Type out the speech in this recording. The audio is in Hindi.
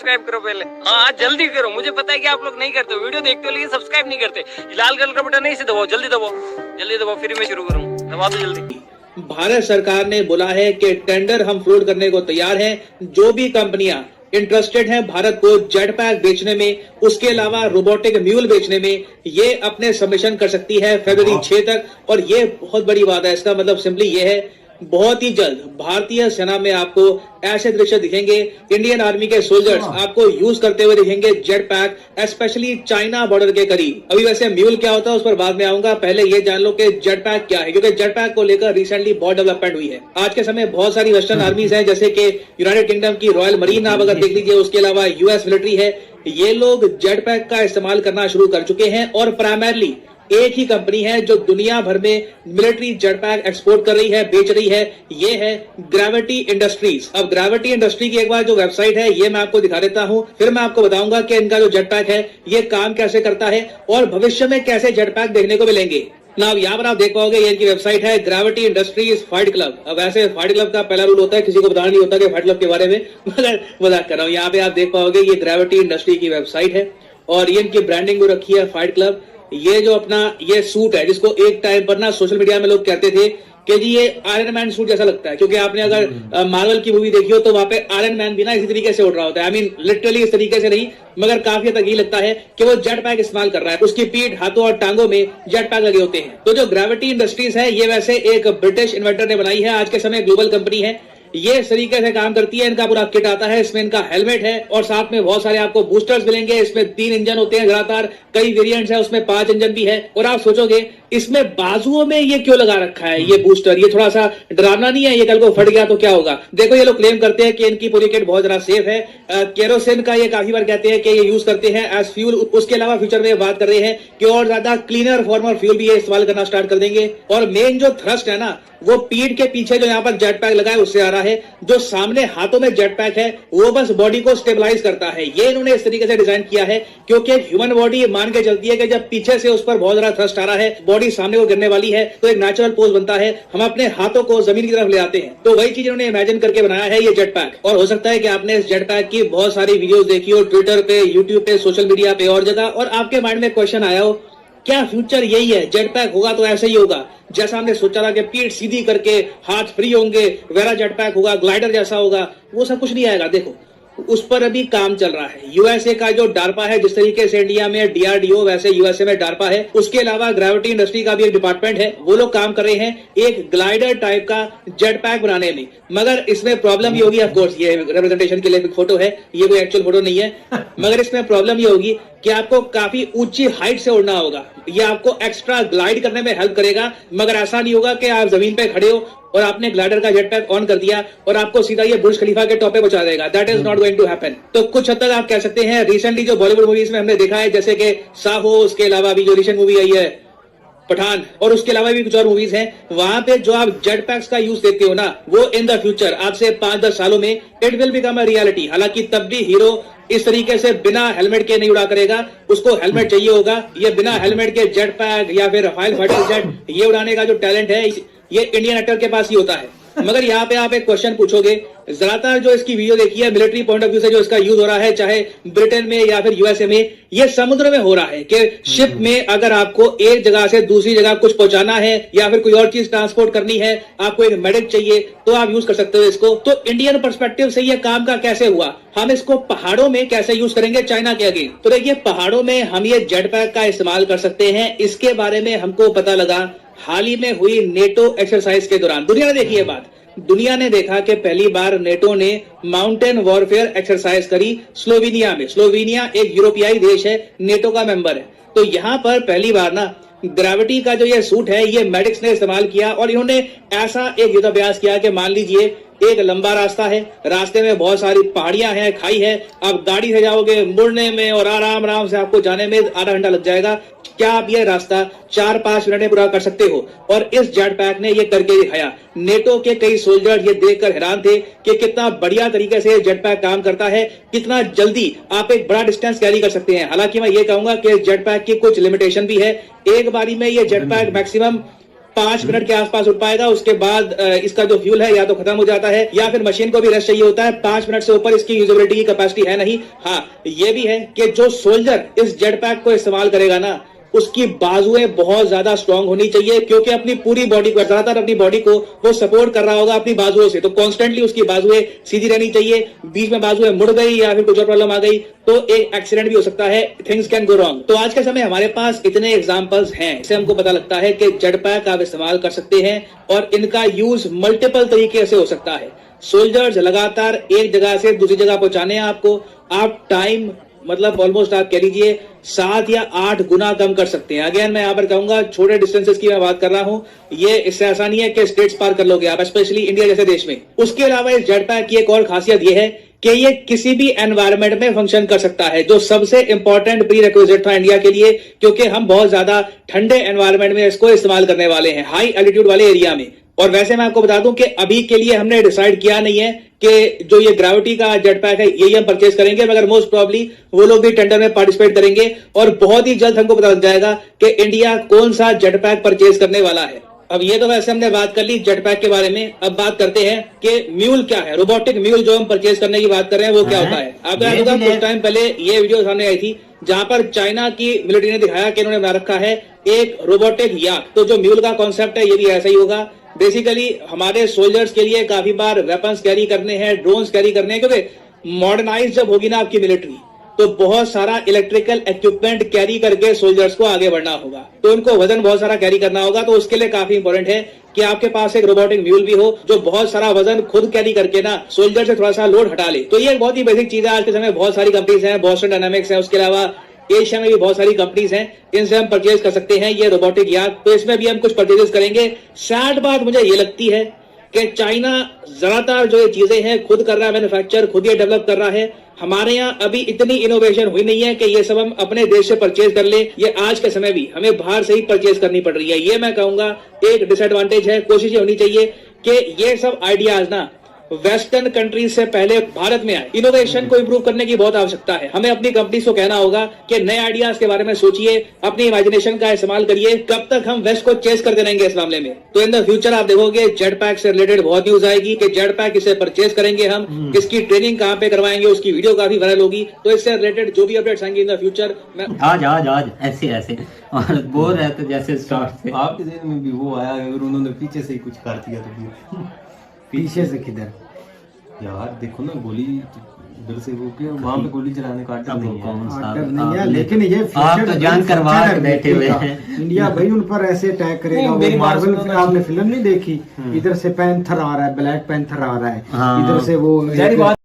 सब्सक्राइब करो पहले। हाँ जल्दी करो, मुझे पता है कि आप लोग नहीं करते, वीडियो देखते हो लेकिन सब्सक्राइब नहीं करते। लाल कलर का बटन नहीं से दबाओ, जल्दी दबाओ, जल्दी दबाओ, फिर मैं शुरू करूँ, दबा दो जल्दी। भारत सरकार ने बोला है कि टेंडर हम फ्लोट करने को तैयार हैं। जो भी कंपनियां इंटरेस्टेड हैं भारत को जेट पैक बेचने में, उसके अलावा रोबोटिक म्यूल बेचने में, ये अपने सबमिशन कर सकती है फरवरी 6 तक। और ये बहुत बड़ी बात है, इसका मतलब सिंपली ये है बहुत ही जल्द भारतीय सेना में आपको ऐसे दृश्य दिखेंगे, इंडियन आर्मी के सोल्जर्स आपको यूज करते हुए दिखेंगे jet pack, specially China border के करीब। अभी वैसे म्यूल क्या होता है उस पर बाद में आऊंगा, पहले ये जान लो कि जेट पैक क्या है, क्योंकि जेट पैक को लेकर रिसेंटली बहुत डेवलपमेंट हुई है। आज के समय बहुत सारी वेस्टर्न आर्मीज हैं, जैसे कि यूनाइटेड किंगडम की रॉयल मरीन आप अगर देख लीजिए, उसके अलावा यूएस मिलिट्री है, ये लोग जेट पैक का इस्तेमाल करना शुरू कर चुके हैं। और प्राइमरली एक ही कंपनी है जो दुनिया भर में मिलिट्री जेट पैक एक्सपोर्ट कर रही है, बेच रही है, ये है ग्रेविटी इंडस्ट्रीज। अब ग्रेविटी इंडस्ट्री की एक बार जो वेबसाइट है ये मैं आपको दिखा देता हूं, फिर मैं आपको बताऊंगा कि इनका जो जेट पैक है ये काम कैसे करता है और भविष्य में कैसे जेट पैक देखने को मिलेंगे ना। अब यहाँ पर आप देख पाओगे, ये इनकी वेबसाइट है ग्रेविटी इंडस्ट्रीज फाइट क्लब। अब वैसे फाइट क्लब का पहला रूल होता है किसी को बताना नहीं होता कि फाइट क्लब के बारे में, मगर मजाक कर रहा हूँ। यहाँ पे आप देख पाओगे ये ग्रेविटी इंडस्ट्री की वेबसाइट है और ये इनकी ब्रांडिंग भी रखी है फाइट क्लब। ये जो अपना ये सूट है, जिसको एक टाइम पर ना सोशल मीडिया में लोग कहते थे कि जी ये आयरन मैन सूट जैसा लगता है, क्योंकि आपने अगर मार्वल की मूवी देखी हो तो वहां पे आयरन मैन भी ना इसी तरीके से उड़ रहा होता है। आई मीन लिटरली इस तरीके से नहीं, मगर काफी हद तक ये लगता है कि वो जेट पैक इस्तेमाल कर रहा है। उसकी पीठ, हाथों और टांगों में जेट पैक लगे होते हैं। तो जो ग्रेविटी इंडस्ट्रीज है ये वैसे एक ब्रिटिश इन्वेंटर ने बनाई है, आज के समय ग्लोबल कंपनी है। ये इस तरीके से काम करती है, इनका पूरा किट आता है, इसमें इनका हेलमेट है और साथ में बहुत सारे आपको बूस्टर्स मिलेंगे। इसमें 3 इंजन होते हैं लगातार, कई वेरिएंट्स है, उसमें 5 इंजन भी है। और आप सोचोगे इसमें बाजुओं में ये क्यों लगा रखा है ये बूस्टर, ये थोड़ा सा डरावना नहीं है? ये कल को फट गया तो क्या होगा? देखो ये लोग क्लेम करते हैं कि इनकी पूरी किट बहुत ज्यादा सेफ है। केरोसिन का ये काफी बार कहते हैं कि ये यूज करते हैं एज फ्यूल। उसके अलावा फ्यूचर में बात कर रहे हैं कि और ज्यादा क्लीनर फॉर्म और फ्यूल भी ये इस्तेमाल करना स्टार्ट कर देंगे। और मेन जो थ्रस्ट है ना, वो पीठ के पीछे जो यहाँ पर जेट पैक लगा है उससे आ रहा है। जो सामने हाथों में जेट पैक है वो बस बॉडी को स्टेबलाइज करता है। ये इन्होंने इस तरीके से डिजाइन किया है क्योंकि ह्यूमन बॉडी मान के चलती है कि जब पीछे से उस पर बहुत ज्यादा थ्रस्ट आ रहा है, बॉडी सामने को गिरने वाली है, तो एक नेचुरल पोज बनता है, हम अपने हाथों को जमीन की तरफ ले आते हैं। तो वही चीज इन्होंने इमेजिन करके बनाया है ये जेट पैक। और हो सकता है कि आपने इस जेट पैक की बहुत सारी वीडियोस देखी हो, ट्विटर पे, यूट्यूब पे, सोशल मीडिया पे और जगह, और आपके माइंड में क्वेश्चन आया हो क्या फ्यूचर यही है, जेट पैक होगा तो ऐसे ही होगा जैसा हमने सोचा था कि पीठ सीधी करके हाथ फ्री होंगे, वेरा जेट पैक होगा, ग्लाइडर जैसा होगा? वो सब कुछ नहीं आएगा। देखो उस पर अभी काम चल रहा है। यूएसए का जो डार्पा है, जिस तरीके से इंडिया में डीआरडीओ, वैसे यूएसए में डार्पा है। उसके अलावा ग्रेविटी इंडस्ट्री का भी एक डिपार्टमेंट है, वो लोग काम कर रहे हैं एक ग्लाइडर टाइप का जेट पैक बनाने में। मगर इसमें प्रॉब्लम ये होगी, ऑफ कोर्स ये रिप्रेजेंटेशन के लिए फोटो है, ये कोई एक्चुअल फोटो नहीं है, मगर इसमें प्रॉब्लम ये होगी कि आपको काफी ऊंची हाइट से उड़ना होगा। ये आपको एक्स्ट्रा ग्लाइड करने में हेल्प करेगा, मगर ऐसा नहीं होगा कि आप जमीन पे खड़े हो और आपने ग्लाइडर का जेट पैक ऑन कर दिया और आपको सीधा ये बुर्ज खलीफा के टॉप पे पहुंचा देगा। That is not going to happen. तो कुछ हद तक आप कह सकते हैं रिसेंटली जो बॉलीवुड मूवीज में हमने देखा है, जैसे कि साहो, उसके अलावा भी जो रिसेंट मूवी आई है पठान, और उसके अलावा भी कुछ और मूवीज हैं, वहां पे जो आप जेट पैक्स का यूज देखते हो ना, वो इन द फ्यूचर आज से 5-10 सालों में it will become a reality. हालांकि तब भी हीरो इस तरीके से बिना हेलमेट के नहीं उड़ा करेगा, उसको हेलमेट चाहिए होगा। ये बिना हेलमेट के जेट पैक या फिर रफाइल फाइटर जेट ये उड़ाने का जो टैलेंट है ये इंडियन एक्टर के पास ही होता है। मगर यहाँ पे आप एक क्वेश्चन पूछोगे, ज्यादातर जो इसकी वीडियो देखी है मिलिट्री पॉइंट ऑफ व्यू से जो इसका यूज हो रहा है, चाहे ब्रिटेन में या फिर यूएसए में, ये समुद्र में हो रहा है कि शिप में अगर आपको एक जगह से दूसरी जगह कुछ पहुंचाना है या फिर कोई और चीज ट्रांसपोर्ट करनी है, आपको एक मेडिक चाहिए, तो आप यूज कर सकते हो इसको। तो इंडियन पर्सपेक्टिव से ये काम का कैसे हुआ, हम इसको पहाड़ों में कैसे यूज करेंगे चाइना के अगेंस्ट? तो देखिए पहाड़ों में हम ये जेट पैक का इस्तेमाल कर सकते हैं। इसके बारे में हमको पता लगा हाल ही में हुई नेटो एक्सरसाइज के दौरान। दुनिया ने देखी है बात, दुनिया ने देखा कि पहली बार नेटो ने माउंटेन वॉरफेयर एक्सरसाइज करी स्लोवेनिया में। स्लोवेनिया एक यूरोपियाई देश है, नेटो का मेंबर है। तो यहां पर पहली बार ना ग्रेविटी का जो ये सूट है ये मेडिक्स ने इस्तेमाल किया और इन्होंने ऐसा एक युद्धाभ्यास किया कि मान लीजिए एक लंबा रास्ता है, रास्ते में बहुत सारी पहाड़ियां हैं, खाई है, आप गाड़ी से जाओगे, मुड़ने में और आराम से आपको जाने में आधा घंटा लग जाएगा। क्या आप ये रास्ता 4-5 मिनट में पूरा कर सकते हो? और इस जेट पैक ने ये करके दिखाया। नेटो के कई सोल्जर ये देखकर हैरान थे कि कितना बढ़िया तरीके से जेट पैक काम करता है, कितना जल्दी आप एक बड़ा डिस्टेंस कैरी कर सकते हैं। हालांकि मैं ये कहूंगा कि जेट पैक की कुछ लिमिटेशन भी है। एक बारी में ये जेट पैक मैक्सिमम 5 मिनट के आसपास उठ पाएगा। उसके बाद इसका जो फ्यूल है या तो खत्म हो जाता है या फिर मशीन को भी रेस्ट चाहिए होता है। 5 मिनट से ऊपर इसकी यूजेबिलिटी की कैपेसिटी है नहीं। हाँ, ये भी है कि जो सोल्जर इस जेट पैक को इस्तेमाल करेगा ना, उसकी बाजुएं बहुत ज्यादा स्ट्रांग होनी चाहिए, क्योंकि अपनी पूरी बॉडी को, ज्यादातर अपनी बॉडी को वो सपोर्ट कर रहा होगा अपनी बाजुओं से, तो कॉन्स्टेंटली उसकी बाजुएं सीधी रहनी चाहिए। बीच में बाजुएं मुड़ गई या फिर कुछ और प्रॉब्लम आ गई तो एक एक्सीडेंट भी हो सकता है, थिंग्स कैन गो रॉन्ग। तो आज के समय हमारे पास इतने एग्जांपल्स हैं, इससे हमको पता लगता है कि जेट पैक आप इस्तेमाल कर सकते हैं और इनका यूज मल्टीपल तरीके से हो सकता है। सोल्जर्स लगातार एक जगह से दूसरी जगह पहुंचाने हैं आपको, आप टाइम मतलब ऑलमोस्ट आप कह लीजिए 7 या 8 गुना कम कर सकते हैं। अगेन मैं यहाँ पर कहूंगा, छोटे डिस्टेंसेस की मैं बात कर रहा हूं, ये इससे आसानी है कि स्टेट्स पार कर लोगे आप, स्पेशली इंडिया जैसे देश में। उसके अलावा इस जेट पैक की एक और खासियत ये है कि ये किसी भी एनवायरनमेंट में फंक्शन कर सकता है, जो सबसे इंपॉर्टेंट प्री रिक्विजिट था इंडिया के लिए, क्योंकि हम बहुत ज्यादा ठंडे एनवायरनमेंट में इसको इस्तेमाल करने वाले हैं, हाई एल्टीट्यूड वाले एरिया में। और वैसे मैं आपको बता दूं कि अभी के लिए हमने डिसाइड किया नहीं है कि जो ये ग्रेविटी का जेट पैक है यही हम परचेज करेंगे, मगर मोस्ट प्रॉब्ली वो लोग भी टेंडर में पार्टिसिपेट करेंगे और बहुत ही जल्द हमको पता लग जाएगा कि इंडिया कौन सा जेट पैक परचेज करने वाला है। अब ये तो वैसे हमने बात कर ली जेट पैक के बारे में, अब बात करते हैं कि म्यूल क्या है, रोबोटिक म्यूल जो हम परचेज करने की बात कर रहे हैं वो क्या होता है। आपको याद होगा कुछ टाइम पहले ये वीडियो सामने आई थी जहां पर चाइना की मिलिट्री ने दिखाया कि इन्होंने बना रखा है एक रोबोटिक याक। तो जो म्यूल का कॉन्सेप्ट है ये भी ऐसा ही होगा। बेसिकली हमारे सोल्जर्स के लिए काफी बार वेपन्स कैरी करने हैं, ड्रोन्स कैरी करने हैं, क्योंकि मॉडर्नाइज जब होगी ना आपकी मिलिट्री तो बहुत सारा इलेक्ट्रिकल इक्विपमेंट कैरी करके सोल्जर्स को आगे बढ़ना होगा, तो उनको वजन बहुत सारा कैरी करना होगा। तो उसके लिए काफी इंपॉर्टेंट है कि आपके पास एक रोबोटिक म्यूल भी हो जो बहुत सारा वजन खुद कैरी करके ना सोल्जर से थोड़ा सा लोड हटा ले। तो ये एक बहुत ही बेसिक चीज है। आज के समय बहुत सारी कंपनीज हैं, बॉस्टन डायनामिक्स है, उसके अलावा एशिया में भी बहुत सारी कंपनीज हैं, इनसे हम परचेज कर सकते हैं ये रोबोटिक याक। तो इसमें भी हम कुछ परचेजेस करेंगे। सैड बात मुझे ये लगती है कि चाइना ज्यादातर जो ये चीजें हैं खुद कर रहा है मैन्युफैक्चर, खुद ये डेवलप कर रहा है। हमारे यहाँ अभी इतनी इनोवेशन हुई नहीं है कि ये सब हम अपने देश से परचेज कर ले। ये आज के समय भी हमें बाहर से ही परचेज करनी पड़ रही है, ये मैं कहूंगा एक डिसएडवांटेज है। कोशिश ये होनी चाहिए कि ये सब आइडियाज ना वेस्टर्न कंट्रीज से पहले भारत में आए। इनोवेशन को इंप्रूव करने की बहुत आवश्यकता है। हमें अपनी कंपनीज को कहना होगा कि नए आइडियाज के बारे में सोचिए, अपनी इमेजिनेशन का इस्तेमाल करिए। कब तक हम वेस्ट को चेस करते रहेंगे इस मामले में। तो इन द फ्यूचर आप देखोगे जेट पैक से रिलेटेड बहुत न्यूज आएगी कि जेट पैक इसे परचेज करेंगे हम, इसकी ट्रेनिंग कहाँ पे करवाएंगे, उसकी वीडियो काफी वायरल होगी। तो इससे रिलेटेड जो भी अपडेट्स आएंगे इन द फ्यूचर मैं आज ऐसे और बोल रहे थे जैसे स्टार्ट से आपके ज़हन में भी वो आया और उन्होंने पीछे से ही कुछ कर दिया तो पीछे से किधर यार देखो ना, गोली उधर से वो क्या वहाँ पे गोली चलाने का आर्डर नहीं है। कौन सा आर्डर नहीं है, लेकिन ये आप तो जान करवा के बैठे हुए हैं। इंडिया भाई उन पर ऐसे अटैक करेगा। नहीं, मेरी वो बात मार्वल सुनो में आपने फिल्म नहीं देखी, इधर से पैंथर आ रहा है, ब्लैक पैंथर आ रहा है, हाँ। इधर से वो सारी बात